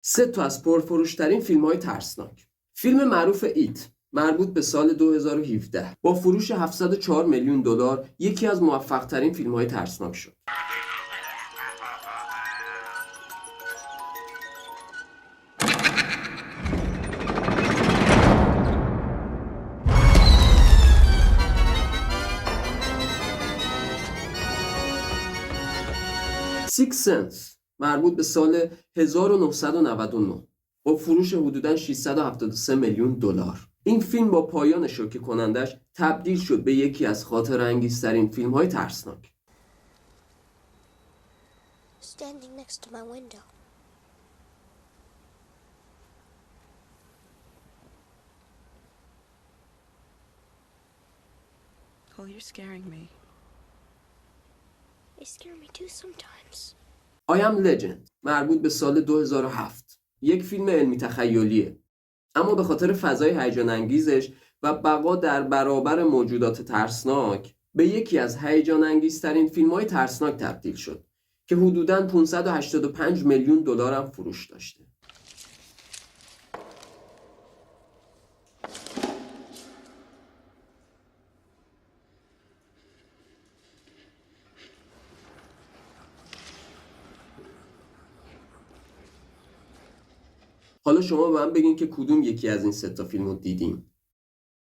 سه تا از پرفروشترین فیلم‌های ترسناک. فیلم معروف ایت مربوط به سال 2017 با فروش 704 میلیون دلار یکی از موفق‌ترین فیلم‌های ترسناک شد. سیکس سنس مربوط به سال 1999 با فروش حدوداً 673 میلیون دلار. این فیلم با پایان شوکه کنندش تبدیل شد به یکی از خاطره انگیزترین فیلم‌های ترسناک. Standing next to my window. Cole, you're scaring me. They scare me too sometimes. I Am Legend مربوط به سال 2007 یک فیلم علمی تخیلیه، اما به خاطر فضای هیجان انگیزش و بقا در برابر موجودات ترسناک به یکی از هیجان انگیزترین فیلم‌های ترسناک تبدیل شد که حدوداً 585 میلیون دلار هم فروش داشته. حالا شما به من بگین که کدوم یکی از این سه تا فیلم رو دیدین؟